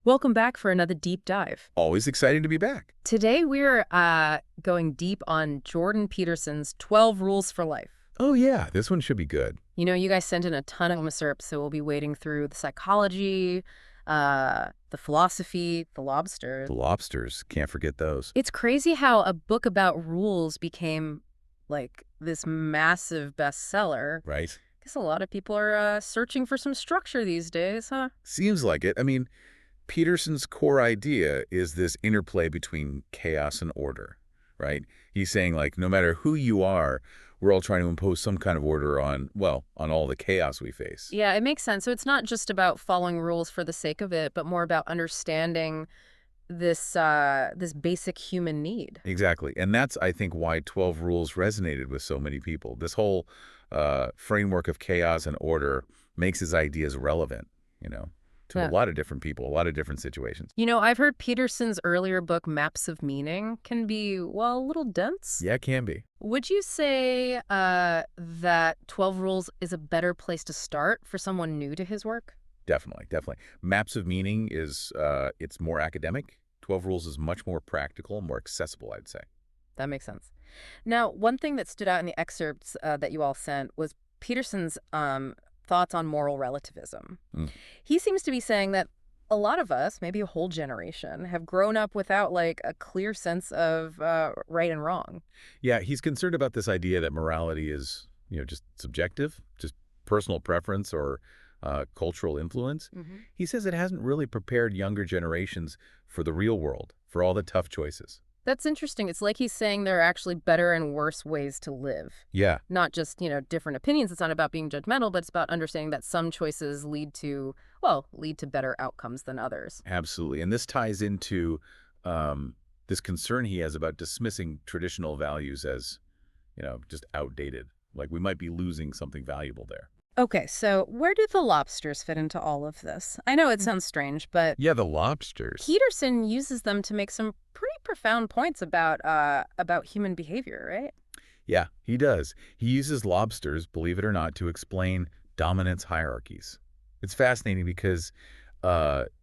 Welcome back for another deep dive. Always exciting to be back. Today we're going deep on Jordan Peterson's 12 Rules for Life. Oh, yeah, this one should be good. You know, you guys sent in a ton of excerpts, so we'll be wading through the psychology, the philosophy, the lobsters. The lobsters, can't forget those. It's crazy how a book about rules became like this massive bestseller. Right? Guess a lot of people are searching for some structure these days, huh? Seems like it. I mean, Peterson's core idea is this interplay between chaos and order, right? He's saying, like, no matter who you are, we're all trying to impose some kind of order on, well, on all the chaos we face. Yeah, it makes sense. So it's not just about following rules for the sake of it, but more about understanding this basic human need. Exactly. And that's, I think, why 12 Rules resonated with so many people. This whole framework of chaos and order makes his ideas relevant, you know, to a Yeah. lot of different people, a lot of different situations. You know, I've heard Peterson's earlier book, Maps of Meaning, can be, well, a little dense. Yeah, it can be. Would you say that 12 Rules is a better place to start for someone new to his work? Definitely, definitely. Maps of Meaning is, it's more academic. 12 Rules is much more practical, more accessible, I'd say. That makes sense. Now, one thing that stood out in the excerpts that you all sent was Peterson's thoughts on moral relativism. Mm. He seems to be saying that a lot of us, maybe a whole generation, have grown up without like a clear sense of right and wrong. Yeah, he's concerned about this idea that morality is, just subjective, just personal preference or cultural influence. He says it hasn't really prepared younger generations for the real world, for all the tough choices. That's interesting. It's like he's saying there are actually better and worse ways to live. Yeah, Not just, different opinions. It's not about being judgmental, but it's about understanding that some choices lead to better outcomes than others. absolutely. And this ties into this concern he has about dismissing traditional values as, just outdated. Like we might be losing something valuable there. Okay, so where do the lobsters fit into all of this? I know it sounds strange, but Yeah, the lobsters. Peterson uses them to make some pretty profound points about human behavior, right? Yeah, he does. He uses lobsters, believe it or not, to explain dominance hierarchies. It's fascinating because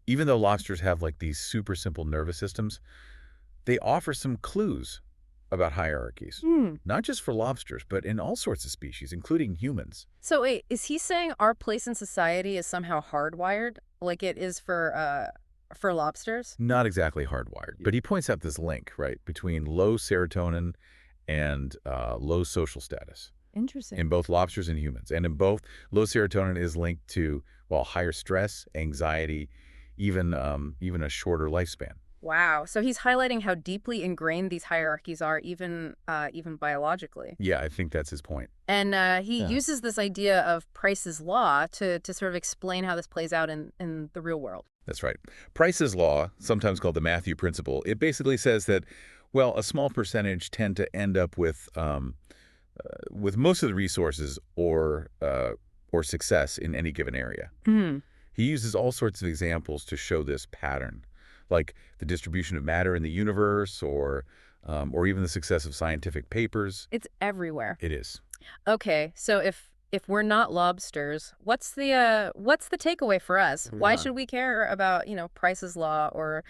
even though lobsters have like these super simple nervous systems, they offer some clues about hierarchies, Hmm. not just for lobsters, but in all sorts of species, including humans. So wait, is he saying our place in society is somehow hardwired, like it is for lobsters? Not exactly hardwired, but he points out this link, right, between low serotonin and low social status Interesting. in both lobsters and humans. And in both, low serotonin is linked to, well, higher stress, anxiety, even a shorter lifespan. Wow. So he's highlighting how deeply ingrained these hierarchies are, even biologically. Yeah, I think that's his point. And he Yeah. uses this idea of Price's law to sort of explain how this plays out in the real world. That's right. Price's law, sometimes called the Matthew Principle, it basically says that, well, a small percentage tend to end up with most of the resources or success in any given area. Hmm. He uses all sorts of examples to show this pattern, like the distribution of matter in the universe, or even the success of scientific papers. It's everywhere. It is. Okay, so if we're not lobsters, what's the takeaway for us? Why should we care about, Price's law or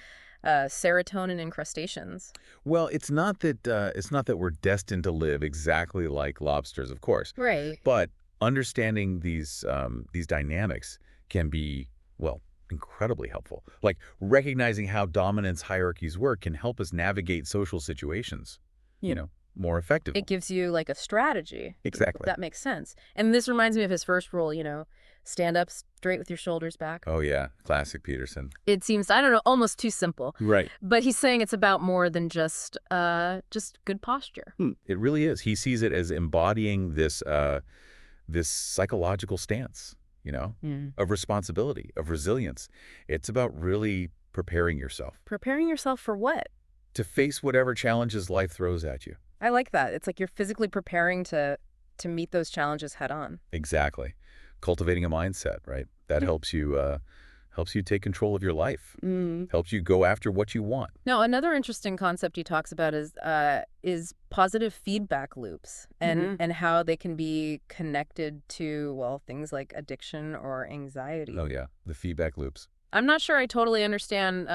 serotonin incrustations? Well, it's not that we're destined to live exactly like lobsters, of course, Right. but understanding these dynamics can be, well, incredibly helpful. Like recognizing how dominance hierarchies work can help us navigate social situations, Yeah. more effectively. It gives you like a strategy. Exactly. That makes sense. And this reminds me of his first rule, stand up straight with your shoulders back. Oh yeah, classic Peterson. It seems, I don't know, almost too simple. Right. But he's saying it's about more than just good posture. It really is. He sees it as embodying this psychological stance, Mm. of responsibility, of resilience. It's about really preparing yourself Preparing yourself for what? to face whatever challenges life throws at you. I like that. It's like you're physically preparing to meet those challenges head on. Exactly. Cultivating a mindset, right? That helps you take control of your life. Mm. Helps you go after what you want. Now, another interesting concept he talks about is positive feedback loops and how they can be connected to, well, things like addiction or anxiety. Oh yeah, the feedback loops. I'm not sure I totally understand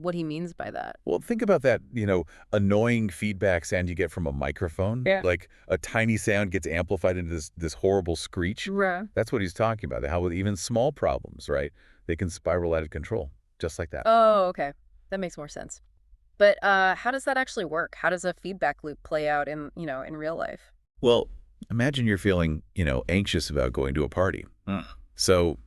what he means by that. Well, think about that, annoying feedback sound you get from a microphone. Yeah. Like a tiny sound gets amplified into this horrible screech. Right. That's what he's talking about. How with even small problems, right? They can spiral out of control, just like that. Oh, okay. That makes more sense. But how does that actually work? How does a feedback loop play out in real life? Well, imagine you're feeling, anxious about going to a party. So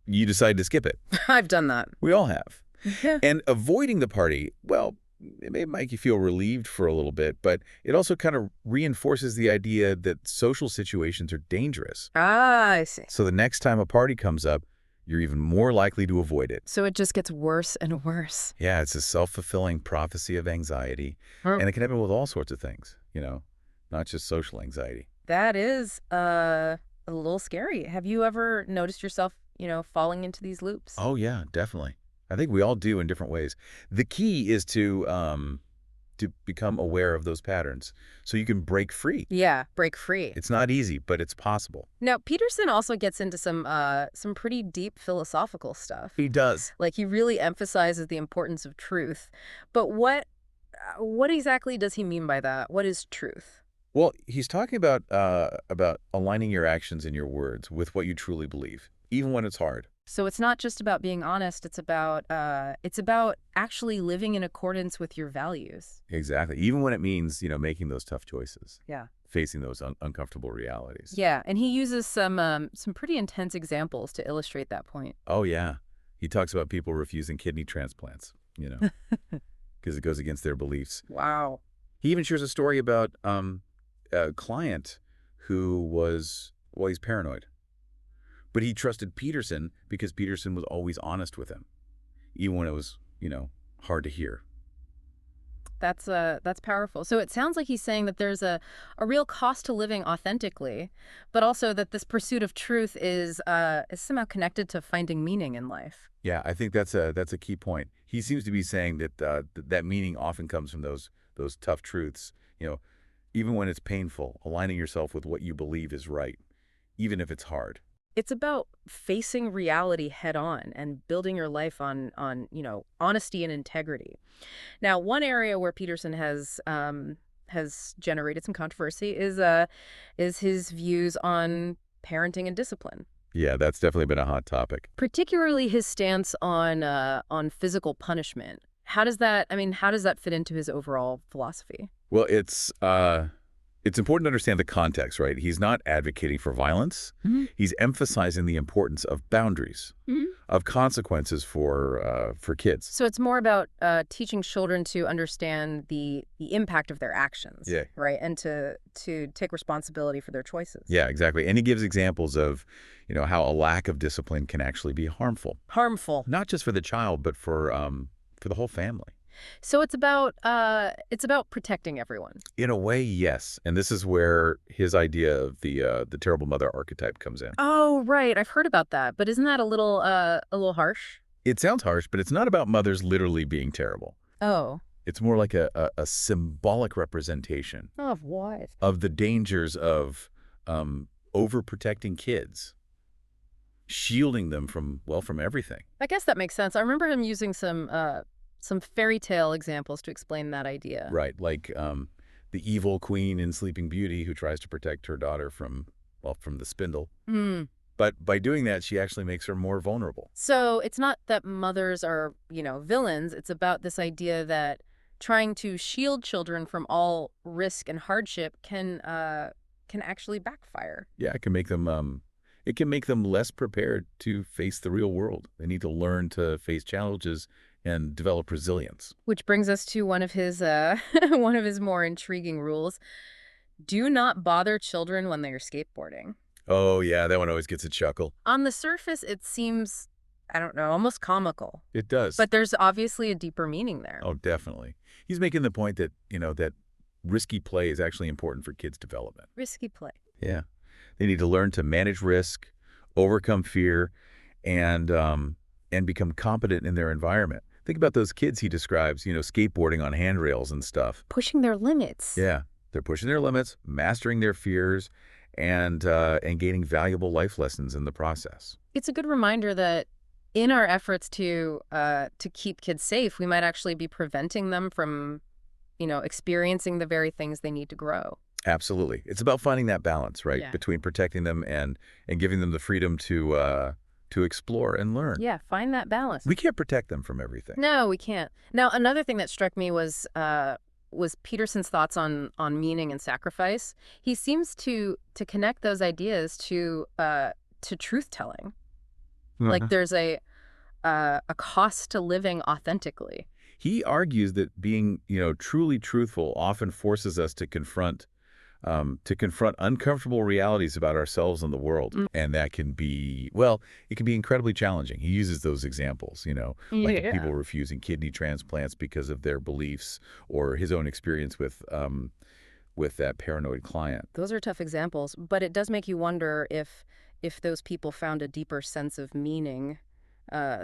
you decide to skip it. I've done that. We all have. Yeah. And avoiding the party, well, it may make you feel relieved for a little bit, but it also kind of reinforces the idea that social situations are dangerous. Ah, I see. So the next time a party comes up, you're even more likely to avoid it. So it just gets worse and worse. Yeah, it's a self-fulfilling prophecy of anxiety. And it can happen with all sorts of things, not just social anxiety. That is a little scary. Have you ever noticed yourself, falling into these loops? Oh, yeah, definitely. I think we all do in different ways. The key is to become aware of those patterns so you can break free. Yeah, break free. It's not easy, but it's possible. Now, Peterson also gets into some pretty deep philosophical stuff. He does. Like he really emphasizes the importance of truth. But what exactly does he mean by that? What is truth? Well, he's talking about aligning your actions and your words with what you truly believe, even when it's hard. So it's not just about being honest, it's about actually living in accordance with your values. Exactly. Even when it means, making those tough choices, Yeah. facing those uncomfortable realities. Yeah, and he uses some pretty intense examples to illustrate that point. Oh, yeah. He talks about people refusing kidney transplants, because it goes against their beliefs. Wow. He even shares a story about a client who he's paranoid. But he trusted Peterson because Peterson was always honest with him, even when it was, hard to hear. That's powerful. So it sounds like he's saying that there's a real cost to living authentically, but also that this pursuit of truth is somehow connected to finding meaning in life. Yeah, I think that's a key point. He seems to be saying that that meaning often comes from those tough truths. Even when it's painful, aligning yourself with what you believe is right, even if it's hard. It's about facing reality head on and building your life on honesty and integrity. Now, one area where Peterson has generated some controversy is his views on parenting and discipline, Yeah, that's definitely been a hot topic. particularly his stance on physical punishment. How does that fit into his overall philosophy? Well, it's important to understand the context, right? He's not advocating for violence. Mhm. He's emphasizing the importance of boundaries, Mhm. of consequences for kids. So it's more about teaching children to understand the impact of their actions, Yeah. right, and to take responsibility for their choices. Yeah, exactly. And he gives examples of, how a lack of discipline can actually be harmful, Harmful. not just for the child, but for the whole family. So it's about protecting everyone. In a way, yes. And this is where his idea of the terrible mother archetype comes in. Oh, right. I've heard about that, but isn't that a little harsh? It sounds harsh, but it's not about mothers literally being terrible. Oh. It's more like a symbolic representation Of what? of the dangers of overprotecting kids, shielding them from everything. I guess that makes sense. I remember him using some fairy tale examples to explain that idea. Right, like the evil queen in Sleeping Beauty who tries to protect her daughter from the spindle. Hmm. But by doing that, she actually makes her more vulnerable. So it's not that mothers are, villains. It's about this idea that trying to shield children from all risk and hardship can actually backfire. Yeah, it can make them less prepared to face the real world. They need to learn to face challenges and develop resilience. Which brings us to one of his one of his more intriguing rules. Do not bother children when they are skateboarding. Oh, yeah, that one always gets a chuckle. On the surface, it seems, I don't know, almost comical. It does. But there's obviously a deeper meaning there. Oh, definitely. He's making the point that, that risky play is actually important for kids' development. Risky play. Yeah. They need to learn to manage risk, overcome fear, and become competent in their environment. Think about those kids he describes, skateboarding on handrails and stuff. Pushing their limits. Yeah. They're pushing their limits, mastering their fears, and gaining valuable life lessons in the process. It's a good reminder that in our efforts to keep kids safe, we might actually be preventing them from, experiencing the very things they need to grow. Absolutely. It's about finding that balance, right, Yeah. between protecting them and giving them the freedom to explore and learn. Yeah, find that balance. We can't protect them from everything. No, we can't. Now, another thing that struck me was Peterson's thoughts on meaning and sacrifice. He seems to connect those ideas to truth telling. Like Mhm. there's a cost to living authentically. He argues that being, truly truthful often forces us to confront uncomfortable realities about ourselves and the world. Mm. And that can be, well, it can be incredibly challenging. He uses those examples, like of Yeah. people refusing kidney transplants because of their beliefs or his own experience with that paranoid client. Those are tough examples, but it does make you wonder if those people found a deeper sense of meaning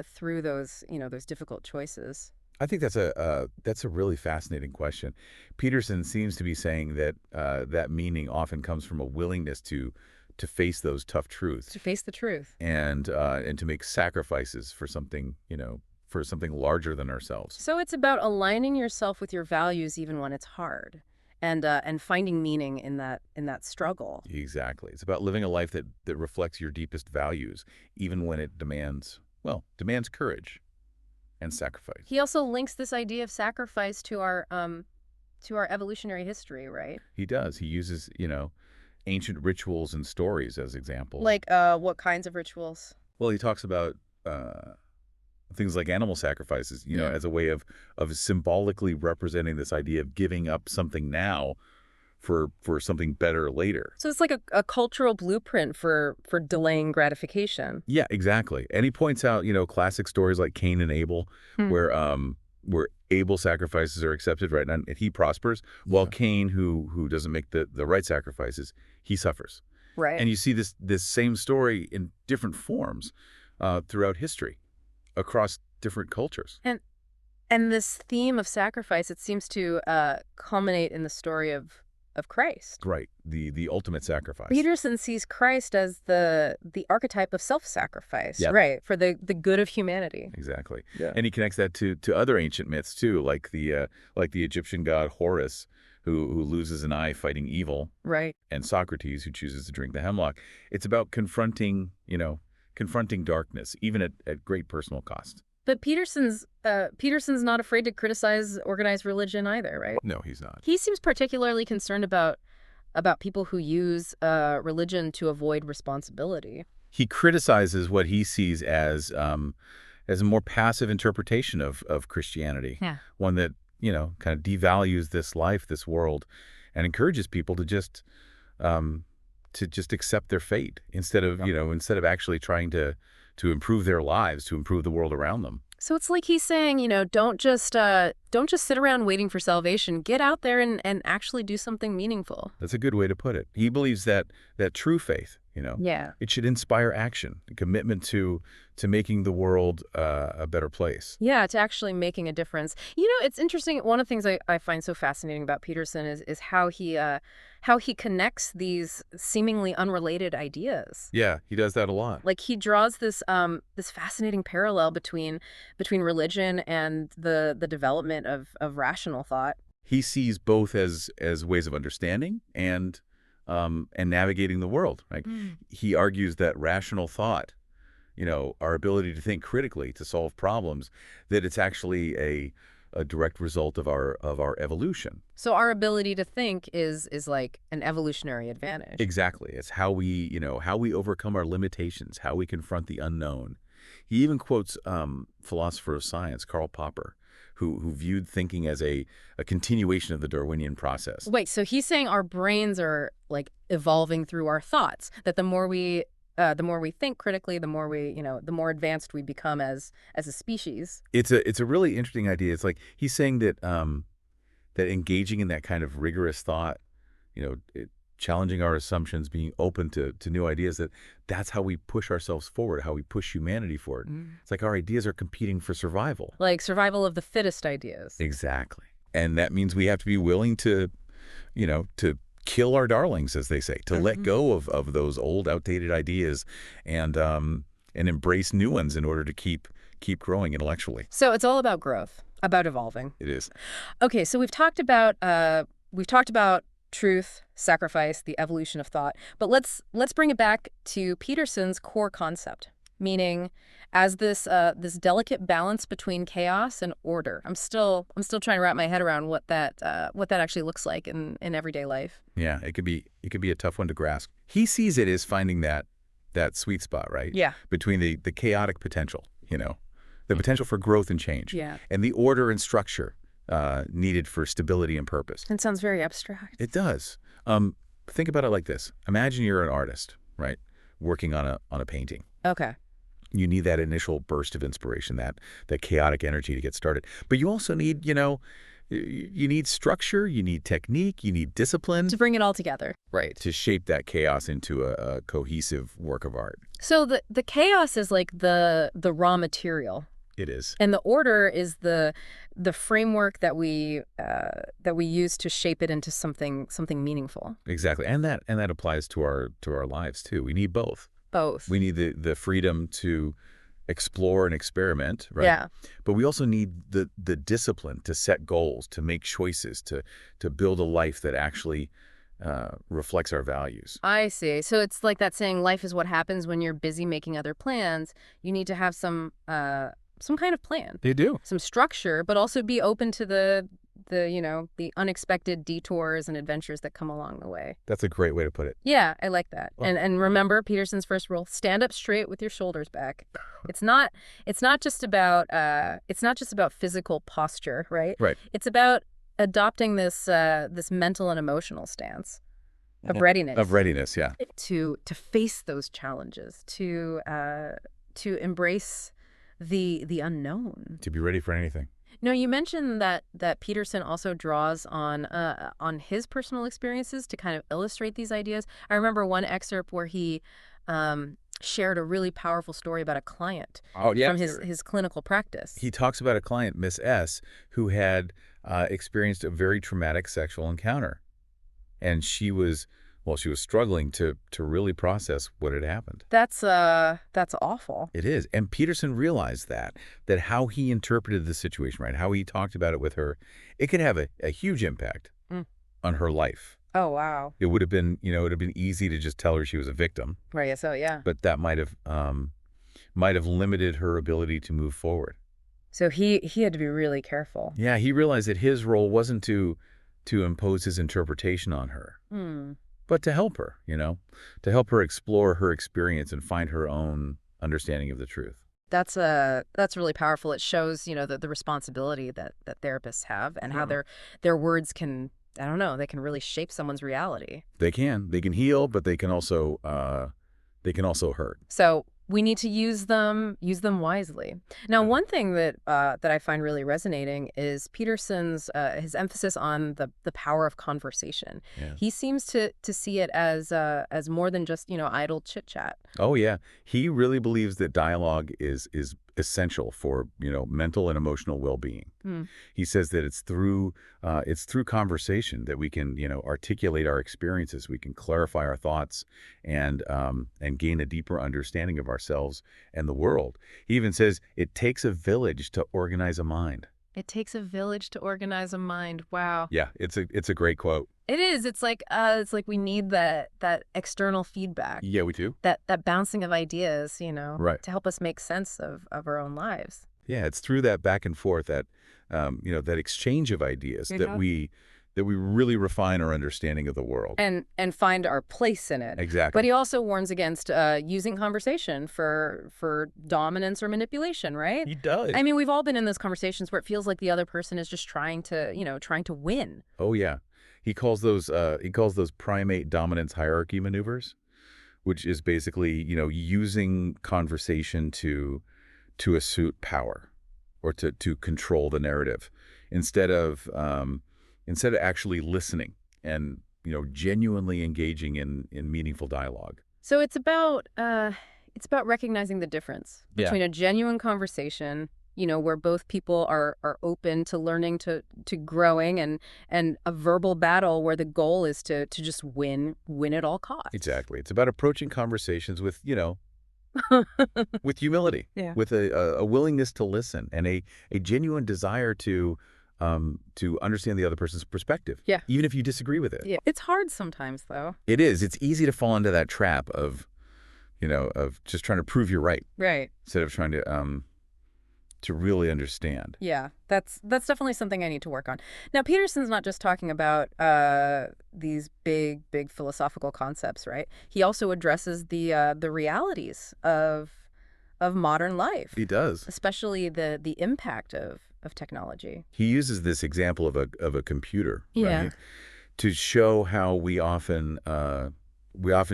through those difficult choices. I think that's a really fascinating question. Peterson seems to be saying that that meaning often comes from a willingness to face those tough truths To face the truth. and to make sacrifices for something larger than ourselves. So it's about aligning yourself with your values even when it's hard, and finding meaning in that struggle. Exactly. It's about living a life that reflects your deepest values, even when it demands courage and sacrifice. He also links this idea of sacrifice to our evolutionary history, right? He does. He uses, ancient rituals and stories as examples. Like what kinds of rituals? Well, he talks about uh, things like animal sacrifices, Yeah. as a way of symbolically representing this idea of giving up something now for something better later. So it's like a cultural blueprint for delaying gratification. Yeah, exactly. And he points out, classic stories like Cain and Abel, Hmm. where Abel sacrifices are accepted, right? And he prospers, while Yeah. Cain, who doesn't make the right sacrifices, he suffers. Right. And you see this same story in different forms throughout history, across different cultures. And this theme of sacrifice, it seems to culminate in the story of Christ. Right. The ultimate sacrifice. Peterson sees Christ as the archetype of self-sacrifice, Yep. right, for the good of humanity. Exactly. Yeah. And he connects that to other ancient myths too, like the Egyptian god Horus, who loses an eye fighting evil, Right. and Socrates, who chooses to drink the hemlock. It's about confronting darkness, even at great personal cost. But Peterson's not afraid to criticize organized religion either, right? No, he's not. He seems particularly concerned about people who use religion to avoid responsibility. He criticizes what he sees as a more passive interpretation of Christianity, Yeah. one that, kind of devalues this life, this world, and encourages people um, to just accept their fate instead of actually trying to improve their lives, to improve the world around them. So it's like he's saying, don't just sit around waiting for salvation. Get out there and actually do something meaningful. That's a good way to put it. He believes that true faith, Yeah. it should inspire action, a commitment to making the world a better place. Yeah, to actually making a difference. It's interesting. One of the things I find so fascinating about Peterson is how he connects these seemingly unrelated ideas. Yeah, he does that a lot. Like he draws this fascinating parallel between religion and the development of rational thought. He sees both as ways of understanding and navigating the world. Like Mm. he argues that rational thought, our ability to think critically to solve problems, that it's actually a direct result of our evolution. So our ability to think is like an evolutionary advantage. Exactly. It's how we overcome our limitations, how we confront the unknown. He even quotes philosopher of science Karl Popper, who viewed thinking as a continuation of the Darwinian process. Wait, so he's saying our brains are like evolving through our thoughts. That the more we think critically, the more advanced we become as a species. It's a really interesting idea. It's like he's saying that engaging in that kind of rigorous thought, challenging our assumptions, being open to new ideas, that's how we push ourselves forward, how we push humanity forward. It's like our ideas are competing for survival. Like survival of the fittest ideas. Exactly. And that means we have to be willing to kill our darlings, as they say, to let go of those old, outdated ideas and and embrace new ones in order to keep growing intellectually. So it's all about growth, about evolving. It is. Okay, so we've talked about truth, sacrifice, the evolution of thought, but let's bring it back to Peterson's core concept, meaning as this delicate balance between chaos and order. I'm still trying to wrap my head around what that actually looks like in everyday life. Yeah, it could be a tough one to grasp. He sees it as finding that sweet spot, right? Yeah. Between the chaotic potential, the potential for growth and change, Yeah. and the order and structure needed for stability and purpose. It sounds very abstract. It does. Think about it like this. Imagine you're an artist, right? Working on a painting. Okay. You need that initial burst of inspiration, that chaotic energy to get started. But you also need, you need structure, you need technique, you need discipline. To bring it all together. Right. To shape that chaos into a cohesive work of art. So the chaos is like the raw material. It is. And the order is the framework that we use to shape it into something meaningful. Exactly. And that applies to our lives too. We need both. Both. We need the freedom to explore and experiment, right? Yeah. But we also need the discipline to set goals, to make choices, to build a life that actually reflects our values. I see. So it's like that saying, life is what happens when you're busy making other plans. You need to have some kind of plan, They do. some structure, but also be open to the unexpected detours and adventures that come along the way. That's a great way to put it. Yeah, I like that. Well- And remember Peterson's first rule: stand up straight with your shoulders back. It's not just about physical posture, right? Right. It's about adopting this mental and emotional stance of readiness. Of readiness, yeah. To face those challenges, to embrace the unknown. To be ready for anything. No, you mentioned that Peterson also draws on his personal experiences to kind of illustrate these ideas. I remember one excerpt where he shared a really powerful story about a client from his clinical practice. He talks about a client, Miss S, who had experienced a very traumatic sexual encounter. And she was struggling to really process what had happened. That's awful. It is. And Peterson realized that how he interpreted the situation, right, how he talked about it with her, it could have a huge impact on her life. Oh, wow. It would have been, it would have been easy to just tell her she was a victim. Right, so yeah. But that might have limited her ability to move forward. So he had to be really careful. Yeah, he realized that his role wasn't to impose his interpretation on her, but to help her, to help her explore her experience and find her own understanding of the truth. That's really powerful. It shows, the responsibility that therapists have and how their words can, I don't know, they can really shape someone's reality. They can heal, but they can also hurt. So we need to use them wisely. Now, one thing that I find really resonating is Peterson's his emphasis on the power of conversation. Yeah. He seems to see it as more than just idle chit chat. Oh yeah, he really believes that dialogue is essential for mental and emotional well-being. He says that it's through conversation that we can articulate our experiences, we can clarify our thoughts, and gain a deeper understanding of ourselves and the world. He even says it takes a village to organize a mind. It takes a village to organize a mind. Wow. Yeah, it's a great quote. It is. It's like we need that external feedback. Yeah, we do. That bouncing of ideas, Right. to help us make sense of our own lives. Yeah, it's through that back and forth, that that exchange of ideas that we really refine our understanding of the world. And find our place in it. Exactly. But he also warns against using conversation for dominance or manipulation, right? He does. I mean, we've all been in those conversations where it feels like the other person is just trying to win. Oh yeah. He calls those primate dominance hierarchy maneuvers, which is basically, using conversation to assert power or to control the narrative instead of actually listening and, genuinely engaging in meaningful dialogue. So it's about recognizing the difference between a genuine conversation, where both people are open to learning, to growing, and a verbal battle where the goal is to just win at all costs. Exactly. It's about approaching conversations with with humility, Yeah. with a willingness to listen, and a genuine desire to understand the other person's perspective, Yeah. even if you disagree with it. Yeah. It's hard sometimes, though. It is. It's easy to fall into that trap of, of just trying to prove you're right Right. instead of trying to really understand. Yeah, that's definitely something I need to work on. Now, Peterson's not just talking about these big philosophical concepts, right? He also addresses the realities of modern life, He does. especially the impact of technology. He uses this example of a computer, Yeah. right, to show how we often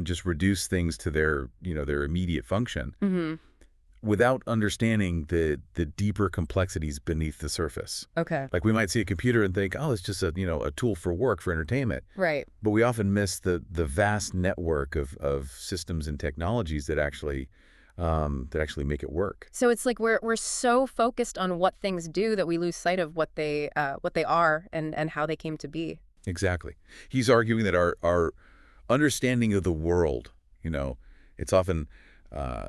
just reduce things to their immediate function Mm-hmm. without understanding the deeper complexities beneath the surface. Okay. Like we might see a computer and think, oh, it's just a tool for work, for entertainment. Right. But we often miss the vast network of systems and technologies that actually make it work. So it's like we're so focused on what things do that we lose sight of what they are and how they came to be. Exactly. He's arguing that our understanding of the world, it's often uh,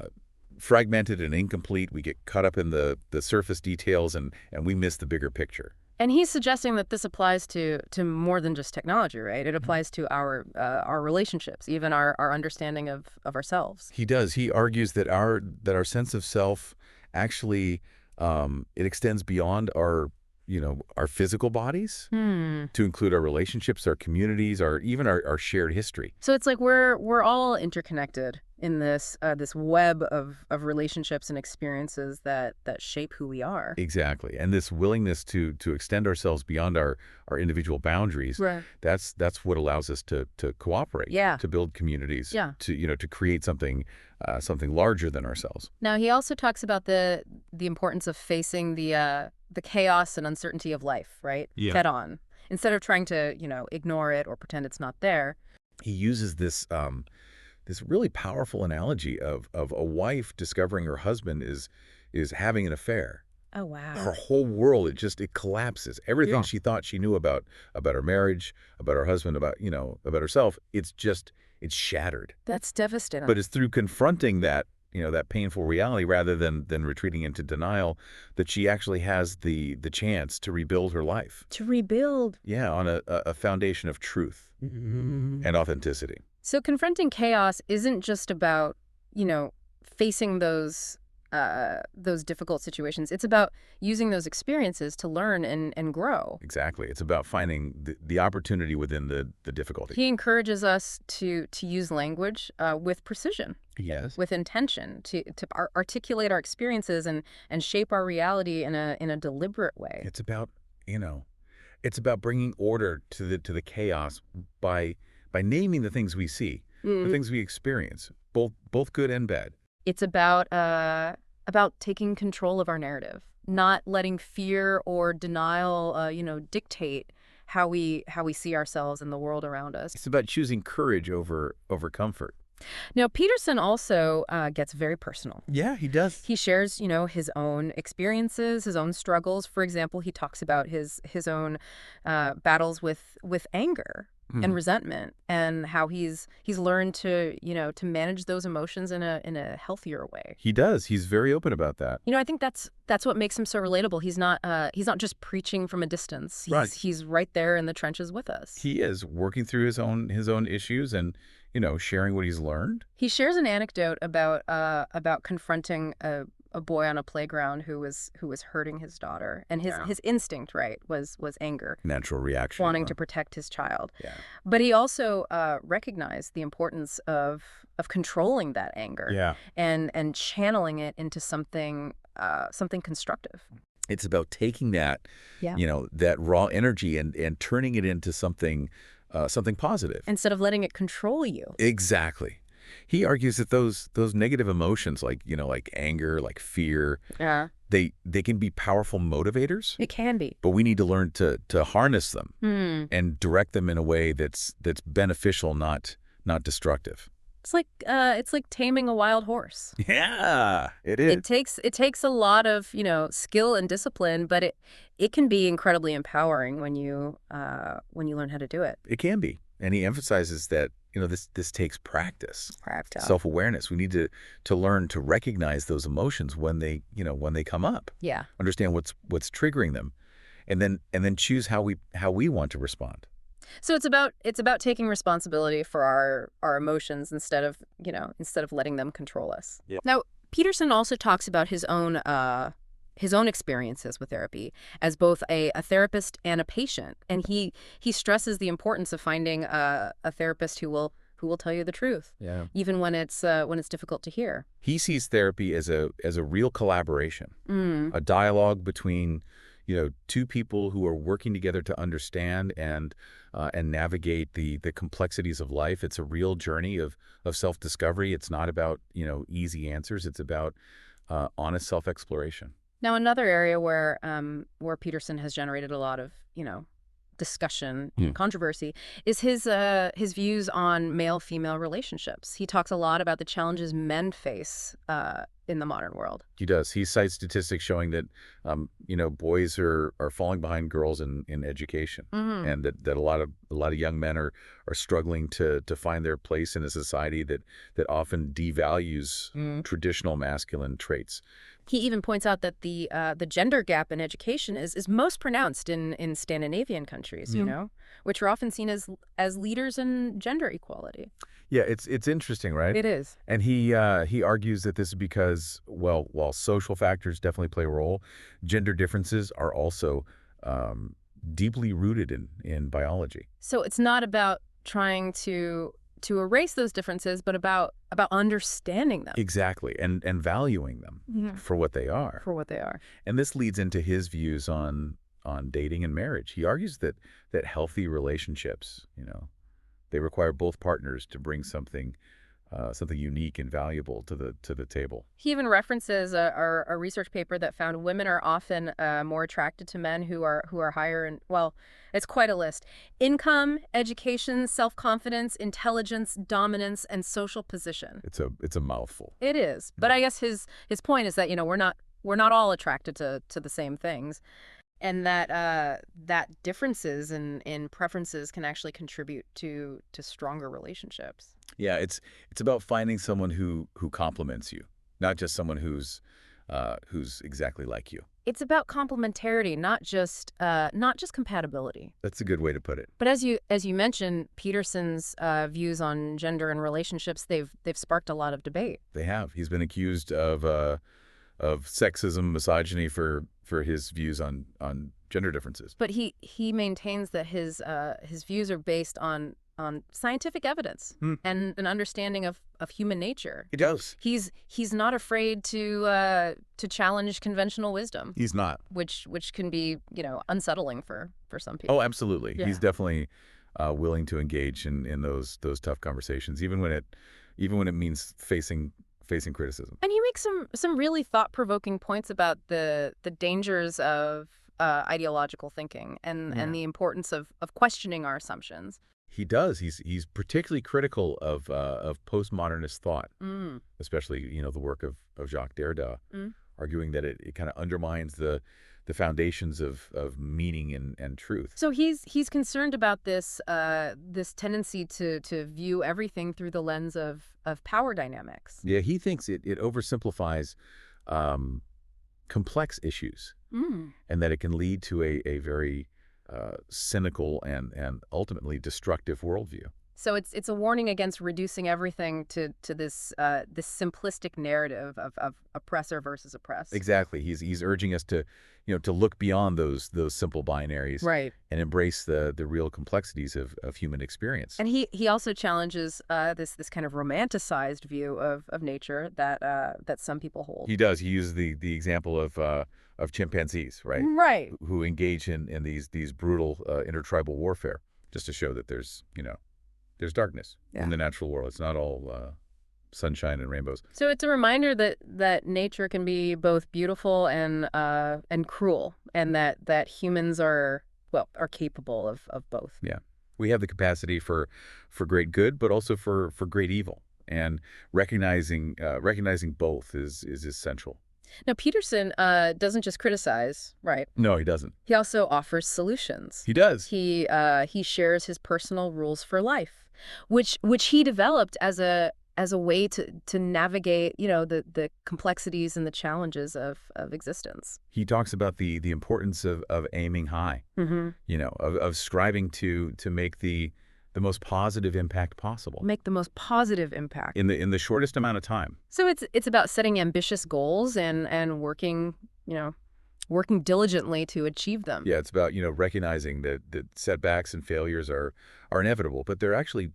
fragmented and incomplete. We get caught up in the surface details and we miss the bigger picture. And he's suggesting that this applies to more than just technology, right? It applies to our relationships, even our understanding of ourselves. He does. He argues that our sense of self actually it extends beyond our physical bodies Hmm. to include our relationships, our communities, even our shared history. So it's like we're all interconnected in this web of relationships and experiences that shape who we are. Exactly. And this willingness to extend ourselves beyond our individual boundaries, Right. that's what allows us to cooperate, Yeah. to build communities, Yeah. to create something larger than ourselves. Now he also talks about the importance of facing the chaos and uncertainty of life, right? Yeah. Head on. Instead of trying to, ignore it or pretend it's not there. He uses this really powerful analogy of a wife discovering her husband is having an affair. Oh, wow. Her whole world, it collapses. Everything Yeah. she thought she knew about her marriage, about her husband, about herself, it's shattered. That's devastating. But it's through confronting that painful reality rather than retreating into denial that she actually has the chance to rebuild her life. to rebuild. Yeah, on a foundation of truth and authenticity. So confronting chaos isn't just about, facing those difficult situations. It's about using those experiences to learn and grow. Exactly. It's about finding the opportunity within the difficulty. He encourages us to use language with precision, Yes. with intention, to articulate our experiences and shape our reality in a deliberate way. It's about, it's about bringing order to the chaos by naming the things we see, the things we experience, both good and bad. It's about taking control of our narrative, not letting fear or denial, dictate how we see ourselves and the world around us. It's about choosing courage over comfort. Now, Peterson also gets very personal. Yeah, he does. He shares, his own experiences, his own struggles. For example, he talks about his own battles with anger and resentment, and how he's learned to manage those emotions in a healthier way. He does. He's very open about that. I think that's what makes him so relatable. He's not just preaching from a distance. Right. He's right there in the trenches with us. He is working through his own issues and sharing what he's learned. He shares an anecdote about confronting a boy on a playground who was hurting his daughter, and his instinct, right, was anger, Natural reaction. wanting to protect his child. Yeah. But he also recognized the importance of controlling that anger, Yeah. and channeling it into something constructive. It's about taking that, Yeah. that raw energy and turning it into something positive. Instead of letting it control you. Exactly. He argues that those negative emotions like anger, like fear, Yeah. they can be powerful motivators, It can be. but we need to learn to harness them Hmm. and direct them in a way that's beneficial, not destructive. It's like taming a wild horse. Yeah, it is. It takes a lot of, skill and discipline, but it can be incredibly empowering when you learn how to do it. It can be. And he emphasizes that, this takes practice, Practice. self-awareness. We need to learn to recognize those emotions when they come up, Yeah. understand what's triggering them, and then choose how we want to respond. So it's about taking responsibility for our emotions instead of letting them control us. Yeah. Now, Peterson also talks about his own experiences with therapy as both a therapist and a patient, and he stresses the importance of finding a therapist who will tell you the truth, Yeah. even when it's difficult to hear. He sees therapy as a real collaboration, Mm. a dialogue between, two people who are working together to understand and navigate the complexities of life. It's a real journey of self-discovery. It's not about, easy answers. It's about honest self-exploration. Now, another area where Peterson has generated a lot of discussion Hmm. and controversy is his views on male-female relationships. He talks a lot about the challenges men face in the modern world. He does. He cites statistics showing that, boys are falling behind girls in education, Hmm. and that a lot of young men are struggling to find their place in a society that often devalues traditional masculine traits. He even points out that the gender gap in education is most pronounced in Scandinavian countries, which are often seen as leaders in gender equality. Yeah, it's interesting, right? It is. And he argues that this is because, well, while social factors definitely play a role, gender differences are also deeply rooted in biology. So it's not about trying to erase those differences, but about understanding them Exactly, and valuing them Yeah. for what they are. for what they are. And this leads into his views on dating and marriage. He argues that healthy relationships, they require both partners to bring something unique and valuable to the table. He even references a research paper that found women are often more attracted to men who are higher in, well, it's quite a list: income, education, self-confidence, intelligence, dominance, and social position. It's a mouthful. It is, but I guess his point is that we're not all attracted to the same things, and that differences in preferences can actually contribute to stronger relationships. Yeah, it's about finding someone who complements you, not just someone who's exactly like you. It's about complementarity, not just compatibility. That's a good way to put it. But as you mentioned, Peterson's views on gender and relationships, they've sparked a lot of debate. They have. He's been accused of sexism, misogyny for his views on gender differences. But he maintains that his views are based on scientific evidence Hmm. and an understanding of human nature. He does. He's not afraid to challenge conventional wisdom, He's not. which can be unsettling for some people. Oh, absolutely. Yeah. He's definitely willing to engage in those tough conversations, even when it means facing criticism. And he makes some really thought-provoking points about the dangers of ideological thinking and the importance of questioning our assumptions. He does. He's particularly critical of postmodernist thought, Mm. especially the work of Jacques Derrida, Mm. arguing that it kind of undermines the foundations of meaning and truth. So he's concerned about this tendency to view everything through the lens of power dynamics. Yeah, he thinks it oversimplifies complex issues, Mm. and that it can lead to a very cynical and ultimately destructive worldview. So it's a warning against reducing everything to this simplistic narrative of oppressor versus oppressed. Exactly. He's urging us to look beyond those simple binaries, Right. and embrace the real complexities of human experience. And he also challenges this kind of romanticized view of nature that some people hold. He does. He uses the example of chimpanzees, right? Right. Who engage in these brutal intertribal warfare, just to show that there's darkness Yeah. in the natural world. It's not all sunshine and rainbows. So it's a reminder that nature can be both beautiful and cruel, and that humans are capable of both. Yeah, we have the capacity for great good, but also for great evil, and recognizing both is essential. Now, Peterson doesn't just criticize, right? No, he doesn't. He also offers solutions. He does. He shares his personal rules for life, which he developed as a way to navigate, the complexities and the challenges of existence. He talks about the importance of aiming high, Mm-hmm. of striving to make the most positive impact possible Make the most positive impact. in the shortest amount of time. So it's about setting ambitious goals and working, working diligently to achieve them. Yeah, it's about, recognizing that setbacks and failures are inevitable, but they're actually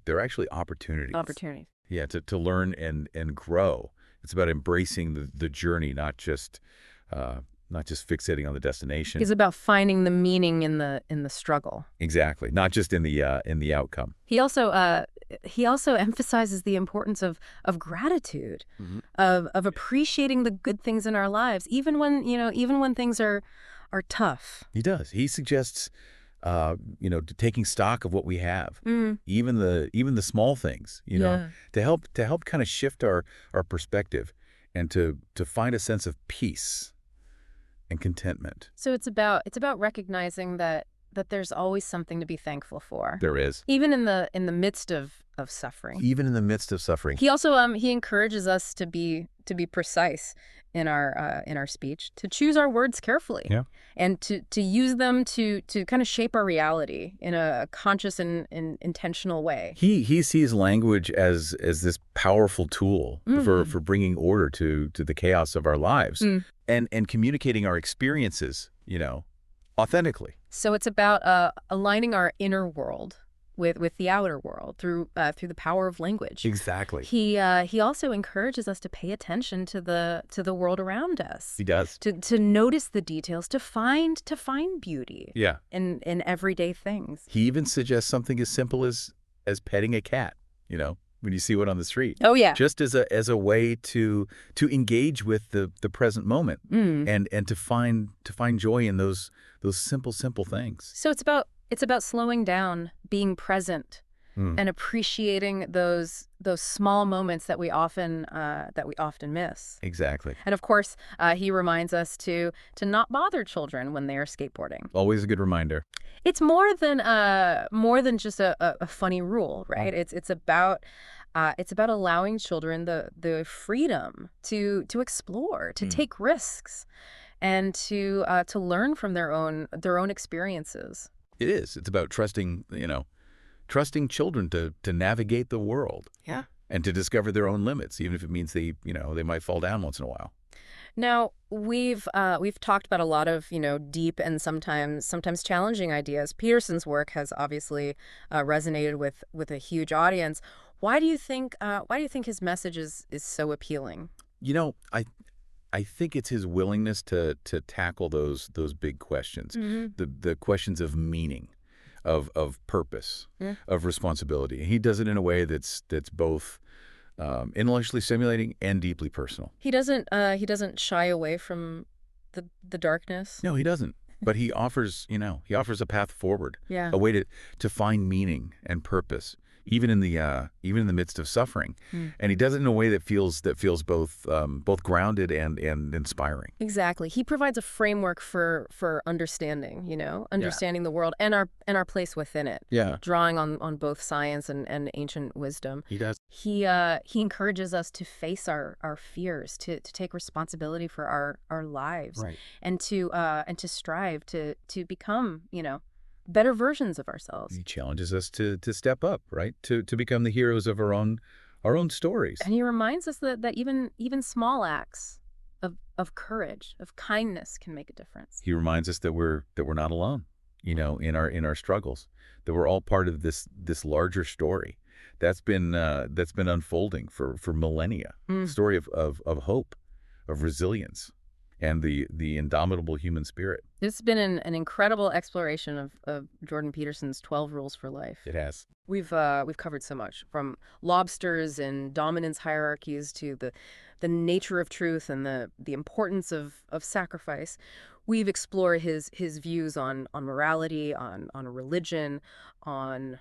opportunities. Opportunities. Yeah, to learn and grow. It's about embracing the journey, not just fixating on the destination. It's about finding the meaning in the struggle. Exactly, not just in the outcome. He also emphasizes the importance of gratitude, Mhm. of appreciating the good things in our lives, even when things are tough. He does. He suggests, taking stock of what we have, Mm. even the small things, Yeah. to help kind of shift our perspective, and to find a sense of peace and contentment. So it's about recognizing that there's always something to be thankful for, There is, even in the midst of suffering. even in the midst of suffering. He also he encourages us to be precise in our speech, to choose our words carefully, Yeah. and to use them to kind of shape our reality in a conscious and intentional way. He sees language as this powerful tool for Mhm. for bringing order to the chaos of our lives, Mm. and communicating our experiences, authentically. So it's about aligning our inner world with the outer world through the power of language. Exactly. He also encourages us to pay attention to the world around us, He does. to notice the details, to find beauty Yeah. in everyday things. He even suggests something as simple as petting a cat, when you see one on the street. Oh yeah. Just as a way to engage with the present moment, Mm. and to find joy in those simple things. So it's about slowing down, being present, Mm. and appreciating those small moments that we often miss. Exactly. And of course, he reminds us to not bother children when they are skateboarding. Always a good reminder. It's more than just a funny rule, right? It's about allowing children the freedom to explore, to Mm. take risks, and to learn from their own experiences. It is. It's about trusting children to navigate the world Yeah. and to discover their own limits, even if it means they might fall down once in a while. Now, we've talked about a lot of, deep and sometimes challenging ideas. Peterson's work has obviously resonated with a huge audience. Why do you think his message is so appealing? I think it's his willingness to tackle those big questions, Mm-hmm. the questions of meaning, of purpose, Yeah. of responsibility. He does it in a way that's both intellectually stimulating and deeply personal. He doesn't shy away from the darkness. No, he doesn't. But he offers a path forward, Yeah. a way to find meaning and purpose, even in the midst of suffering. Mm. And he does it in a way that feels both grounded and inspiring. Exactly. He provides a framework for understanding, understanding the world and our place within it, Yeah, drawing on both science and ancient wisdom. he does. He encourages us to face our fears, to take responsibility for our lives, Right. and to strive to become, better versions of ourselves. He challenges us to step up, right? To become the heroes of our own stories. And he reminds us that even small acts of courage, of kindness can make a difference. He reminds us that we're not alone, in our struggles, that we're all part of this larger story that's been unfolding for millennia. Mm. Story of hope, of resilience, and the indomitable human spirit. This has been an incredible exploration of Jordan Peterson's 12 Rules for Life. It has. We've covered so much, from lobsters and dominance hierarchies to the nature of truth and the importance of sacrifice. We've explored his views on morality, on religion, on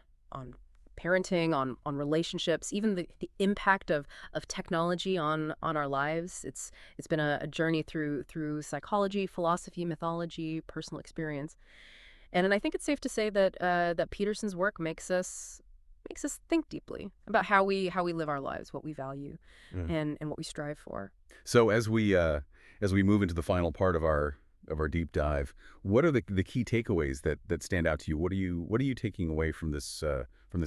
parenting, on relationships, even the impact of technology on our lives. It's been a journey through psychology, philosophy, mythology, personal experience. And I think it's safe to say that Peterson's work makes us think deeply about how we live our lives, what we value, Yeah. and what we strive for. So as we move into the final part of our deep dive, what are the key takeaways that stand out to you? What are you taking away from this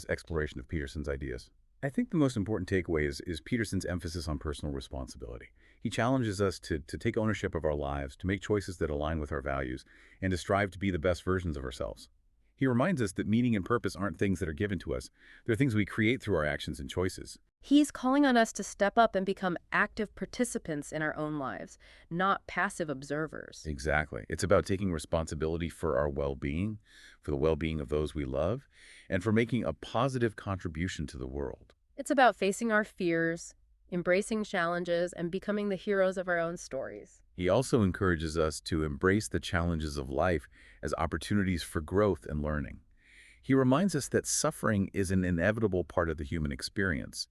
exploration of Peterson's ideas? I think the most important takeaway is Peterson's emphasis on personal responsibility. He challenges us to take ownership of our lives, to make choices that align with our values, and to strive to be the best versions of ourselves. He reminds us that meaning and purpose aren't things that are given to us. They're things we create through our actions and choices. He's calling on us to step up and become active participants in our own lives, not passive observers. Exactly. It's about taking responsibility for our well-being, for the well-being of those we love, and for making a positive contribution to the world. It's about facing our fears, embracing challenges, and becoming the heroes of our own stories. He also encourages us to embrace the challenges of life as opportunities for growth and learning. He reminds us that suffering is an inevitable part of the human experience,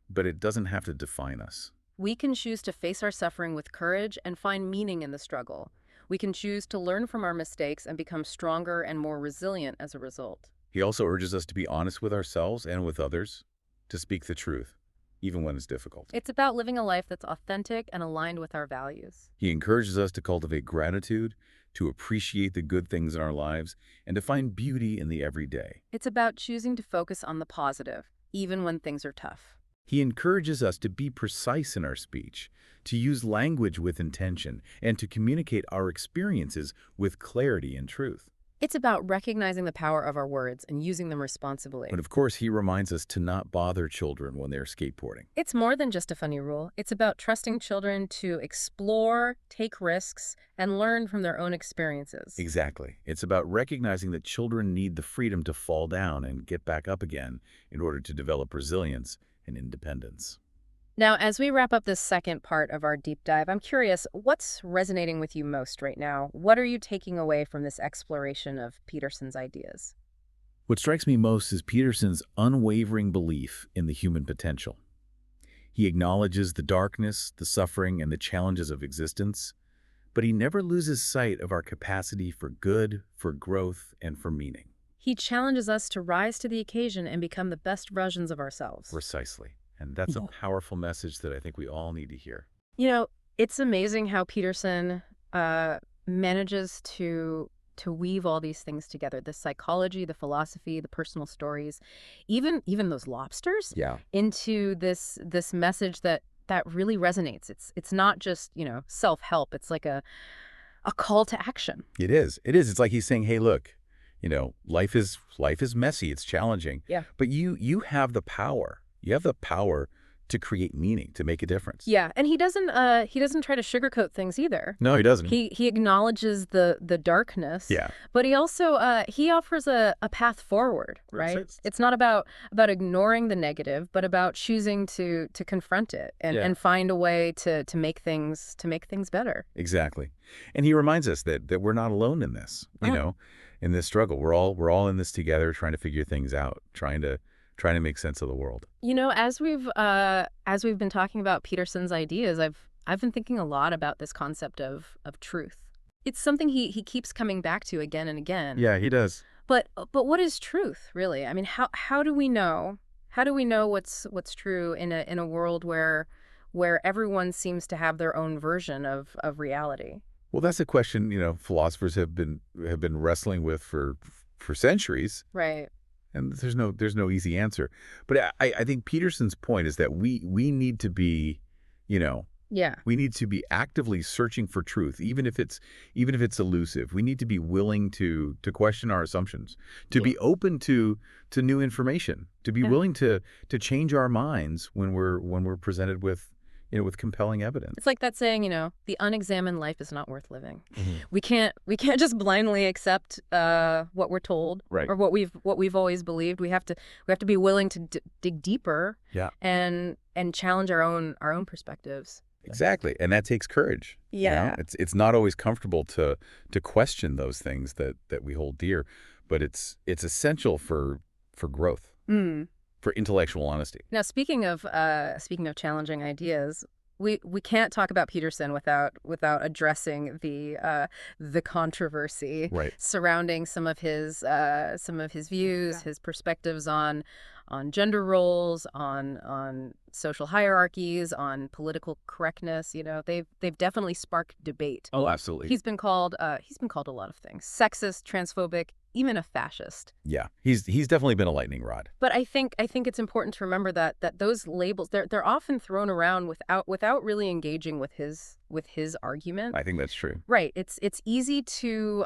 but it doesn't have to define us. We can choose to face our suffering with courage and find meaning in the struggle. We can choose to learn from our mistakes and become stronger and more resilient as a result. He also urges us to be honest with ourselves and with others, to speak the truth, even when it's difficult. It's about living a life that's authentic and aligned with our values. He encourages us to cultivate gratitude, to appreciate the good things in our lives, and to find beauty in the everyday. It's about choosing to focus on the positive, even when things are tough. He encourages us to be precise in our speech, to use language with intention, and to communicate our experiences with clarity and truth. It's about recognizing the power of our words and using them responsibly. But of course, he reminds us to not bother children when they're skateboarding. It's more than just a funny rule. It's about trusting children to explore, take risks, and learn from their own experiences. Exactly. It's about recognizing that children need the freedom to fall down and get back up again in order to develop resilience and independence. Now, as we wrap up this second part of our deep dive, I'm curious, what's resonating with you most right now? What are you taking away from this exploration of Peterson's ideas? What strikes me most is Peterson's unwavering belief in the human potential. He acknowledges the darkness, the suffering, and the challenges of existence, but he never loses sight of our capacity for good, for growth, and for meaning. He challenges us to rise to the occasion and become the best versions of ourselves. Precisely. And that's a powerful message that I think we all need to hear. You know, it's amazing how Peterson manages to weave all these things together: the psychology, the philosophy, the personal stories, even those lobsters, Yeah. into this message that really resonates. It's not just, self-help. It's like a call to action. It is. It is. It's like he's saying, hey, look, life is messy. It's challenging. Yeah. But you have the power. You have the power to create meaning, to make a difference. Yeah, and he doesn't try to sugarcoat things either. No, he doesn't. He acknowledges the darkness. Yeah. But he also he offers a path forward, right? Right. It's not about ignoring the negative, but about choosing to confront it and, Yeah. and find a way to make things better. Exactly. And he reminds us that we're not alone in this, Yeah. in this struggle. We're all in this together, trying to figure things out, trying to make sense of the world. As we've been talking about Peterson's ideas, I've been thinking a lot about this concept of truth. It's something he keeps coming back to again and again. Yeah, he does. But what is truth, really? I mean, how do we know? How do we know what's true in a world where everyone seems to have their own version of reality? Well, that's a question, philosophers have been wrestling with for centuries. Right. And there's no easy answer. But I think Peterson's point is that we need to be, Yeah. we need to be actively searching for truth, even if it's elusive. We need to be willing to question our assumptions, to be open to new information, to be Yeah. willing to change our minds when we're presented with with compelling evidence. It's like that saying, the unexamined life is not worth living. Mhm. We can't just blindly accept what we're told, Right. or what we've always believed. We have to be willing to dig deeper. Yeah. And challenge our own perspectives. Exactly. And that takes courage. Yeah. It's not always comfortable to question those things that we hold dear, but it's essential for growth. Mm. for intellectual honesty. Now, speaking of challenging ideas, we can't talk about Peterson without addressing the controversy Right. surrounding some of his views, his perspectives on gender roles, on social hierarchies, on political correctness. You know, they've definitely sparked debate. Oh, absolutely. He's been called a lot of things: sexist, transphobic, even a fascist. Yeah, he's definitely been a lightning rod. But I think it's important to remember that those labels, they're often thrown around without really engaging with his argument. I think that's true. Right. It's easy to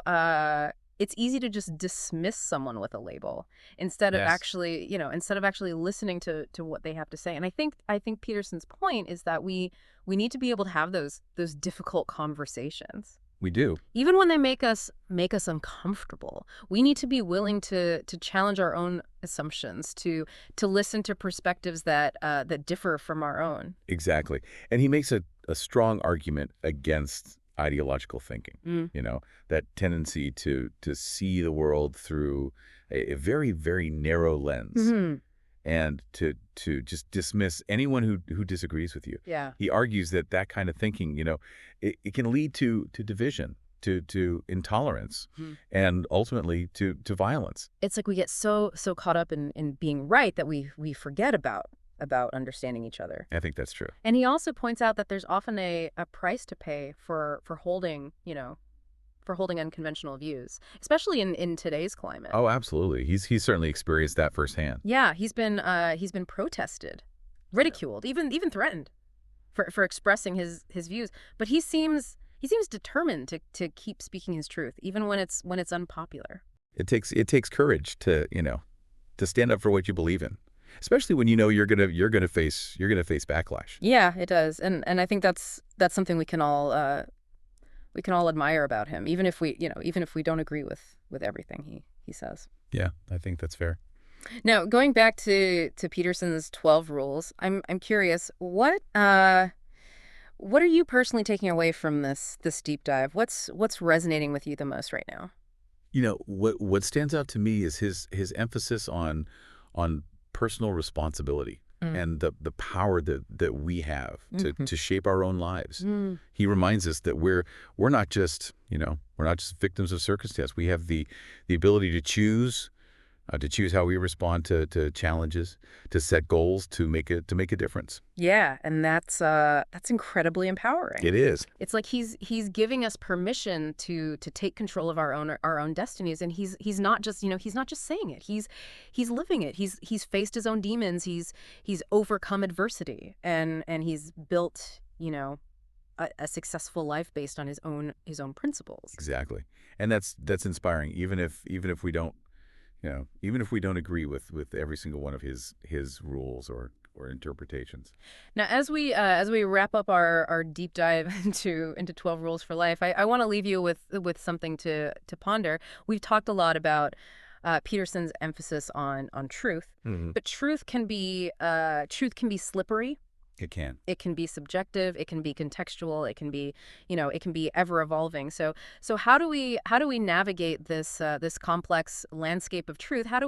just dismiss someone with a label Yes. instead of actually listening to what they have to say. And I think Peterson's point is that we need to be able to have those difficult conversations. We do. Even when they make us uncomfortable, we need to be willing to challenge our own assumptions, to listen to perspectives that differ from our own. Exactly. And he makes a strong argument against ideological thinking, Mm. that tendency to see the world through a very, very narrow lens Hmm. and to just dismiss anyone who disagrees with you. Yeah. He argues that that kind of thinking, it can lead to division, to intolerance, Mhm. and ultimately to violence. It's like we get so caught up in being right that we forget about understanding each other. I think that's true. And he also points out that there's often a price to pay for holding, for holding unconventional views, especially in today's climate. Oh, absolutely. He's certainly experienced that firsthand. Yeah, he's been protested, ridiculed, even threatened for expressing his views. But he seems determined to keep speaking his truth, even when it's unpopular. It takes courage to stand up for what you believe in, especially when you're gonna face backlash. Yeah, it does, and I think that's something we can all admire about him, even if we don't agree with everything he says. Yeah, I think that's fair. Now, going back to Peterson's 12 rules, I'm curious, what are you personally taking away from this deep dive? What's resonating with you the most right now? What stands out to me is his emphasis on personal responsibility Mm. and the power that we have Mhm. to shape our own lives. Mm. He reminds us that we're not just we're not just victims of circumstance. We have the ability to choose how we respond to challenges, to set goals, to make a difference. Yeah, and that's incredibly empowering. It is. It's like he's giving us permission to take control of our own destinies, and he's not just he's not just saying it. He's living it. He's faced his own demons. He's overcome adversity, and he's built a successful life based on his own principles. Exactly. And that's inspiring, even if we don't even if we don't agree with every single one of his rules or interpretations. Now, as we wrap up our deep dive into 12 rules for life, I want to leave you with something to ponder. We've talked a lot about Peterson's emphasis on truth, Hmm. but truth can be slippery. It can. It can be subjective. It can be contextual. It can be it can be ever evolving. So how do we navigate this complex landscape of truth? How do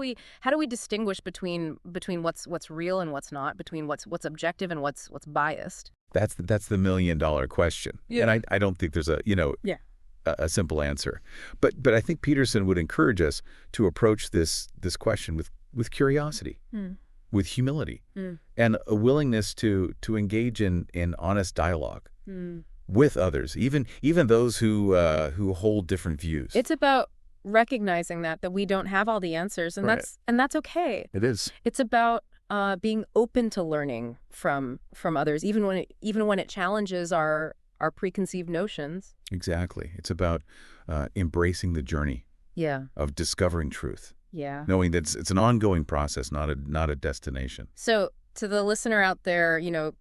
we distinguish between what's real and what's not, between what's objective and what's biased? That's the $1 million question. Yeah. And I don't think there's Yeah. a simple answer. But I think Peterson would encourage us to approach this question with curiosity, Mm. with humility, Mm. and a willingness to engage in honest dialogue Mm. with others, even those who hold different views. It's about recognizing that we don't have all the answers, and Right. that's okay. It is. It's about being open to learning from others, even when it challenges our preconceived notions. Exactly. It's about embracing the journey Yeah. of discovering truth, Yeah. knowing that it's an ongoing process, not a destination. So to the listener out there,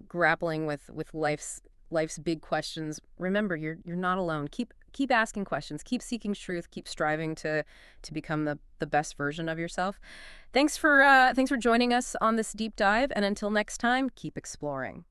grappling with life's big questions, remember you're not alone. Keep asking questions, keep seeking truth, keep striving to become the best version of yourself. Thanks for joining us on this deep dive, and until next time, keep exploring.